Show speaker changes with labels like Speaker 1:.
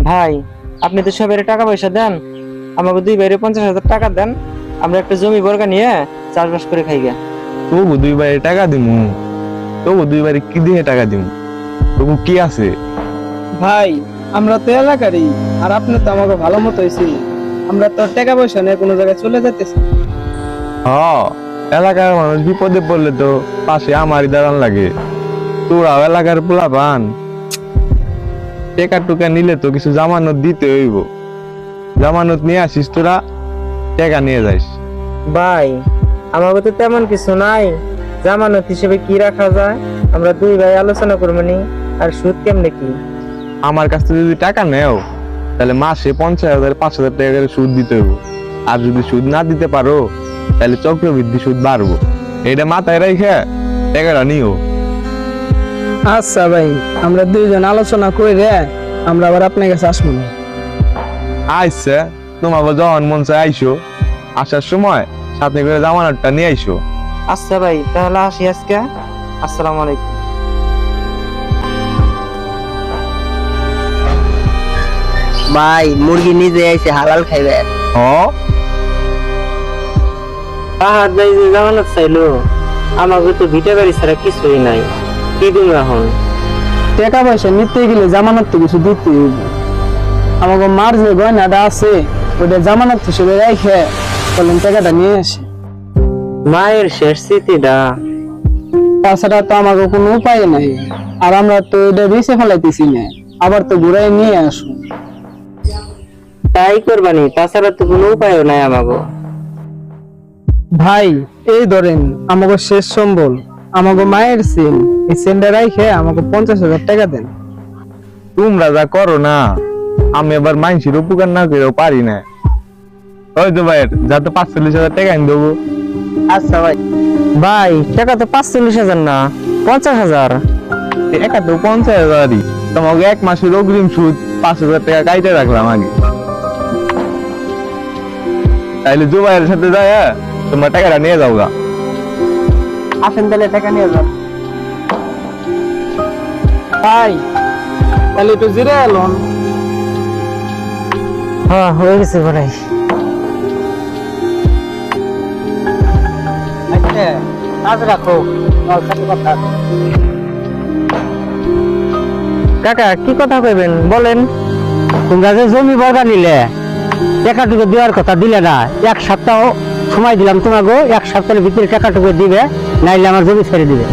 Speaker 1: ভাই, আপনি তো সবাই টাকা পয়সা দেন, আমাকে 2 ভাইয়ের 50,000 টাকা দেন, আমরা একটা জমি বর্গা নিয়ে চাষবাস করে খাইগা।
Speaker 2: তবু 2 ভাইয়ের টাকা দিমু, তবু 2 ভাইয়ের কি দিয়ে টাকা দিমু? তবু কি আছে?
Speaker 3: ভাই, আমরা তো এলাকারই, আর আপনি তো আমাকে ভালো মতো হয়েছি। আমরা তো আর টাকা পয়সা নিয়ে কোনো জায়গায় চলে যেতেছি।
Speaker 2: হ, এলাকার মানুষ বিপদে পড়লে তো পাশে আমারই দাঁড়ান লাগে। তোরাও এলাকার পোলাপান, টেকা টুকা নিলে তো কিছু জামানত দিতে হইব। জামানত নিয়ে আসিস, তোরা টাকা নিয়ে যাইস।
Speaker 1: ভাই, আমাকে তো তেমন কিছু নাই, জামানত হিসেবে কি রাখা যায়? আমরা 2 ভাই আলোচনা করবো নি। আর সুদ কেমনে কি?
Speaker 2: আমার কাছ থেকে যদি টাকা নেও, তাহলে মাসে 50,000 5,000 টাকা করে সুদ দিতে হইব। আর যদি সুদ না দিতে পারো, তাহলে চক্রবৃদ্ধি সুদ বাড়বো। এটা মাথায় রেখে টাকাটা নিও।
Speaker 3: আচ্ছা ভাই, আমরা দুইজন আলোচনা করে আমরা আবার আপনার কাছে আসবো না।
Speaker 2: আইসে তোমাকে যখন মন চায় আইসো, আসার সময় সাথে করে জামানতটা নিয়ে আইসো।
Speaker 1: আচ্ছা ভাই, তাহলে আসি আজকে। আসসালামু আলাইকুম।
Speaker 4: ভাই, মুরগি নিজে এসে হালাল খাইবে।
Speaker 1: পাহাড় ভাই যে জামানত চাইলো, আমাকে তো ভিটা বাড়ি ছাড়া কিছুই নাই, কি দিন এখন?
Speaker 3: টাকা পয়সা নিতে গেলে জামানত তো কিছু দিতে হইবে। আমাকে মার যে গয়নাটা আছে, ওটা জামানত হিসেবে রেখে বলেন টাকাটা নিয়ে আসে।
Speaker 1: মায়ের শেষ স্মৃতিটা।
Speaker 3: তাছাড়া তো আমাকে কোনো উপায় নাই, আর আমরা তো এটা বেঁচে ফেলাইতেছি না, আবার তো ঘুরাই নিয়ে আসুন।
Speaker 1: তাই করবানি, তাছাড়া তো কোনো উপায়ও নাই আমাকে।
Speaker 3: ভাই, এই ধরেন আমাকে শেষ সম্বল, আমাকে মায়ের সিন, এই সিনটা রাইখে আমাকে 50,000 টাকা দেন।
Speaker 2: তোমরা যা করো না, আমি আবার মানুষের উপকার না করেও পারি না। ওই তো ভাইয়ের যাতে 45,000 টাকা এনে দেবো।
Speaker 1: আচ্ছা ভাই। ভাই, টাকা তো 45,000 না, 50,000।
Speaker 2: টাকা তো 50,000ই, তোমাকে 1 মাসের অগ্রিম সুদ 5,000 টাকা কাইটে রাখলাম আগে। তাইলে জুবাইয়ের সাথে যায়, তোমরা টাকাটা নিয়ে যাও গা।
Speaker 3: আসেন তাহলে টাকা নিয়ে যান। ভাই, তাহলে একটু জিরে এলন।
Speaker 1: হ্যাঁ, হয়ে গেছে ভাই।
Speaker 3: আচ্ছা, কাজ রাখো, আমার সাথে কথা আছে।
Speaker 1: কাকা, কি কথা কইবেন বলেন? তোমরা যে জমি বর্গা নিলে, টাকাটুকু দেওয়ার কথা দিলে না। 1 সপ্তাহ সময় দিলাম তোমাকে, 1 সপ্তাহের ভিতরে টাকাটুকু দিবে, নাইলে আমার জমি ছেড়ে দিবে।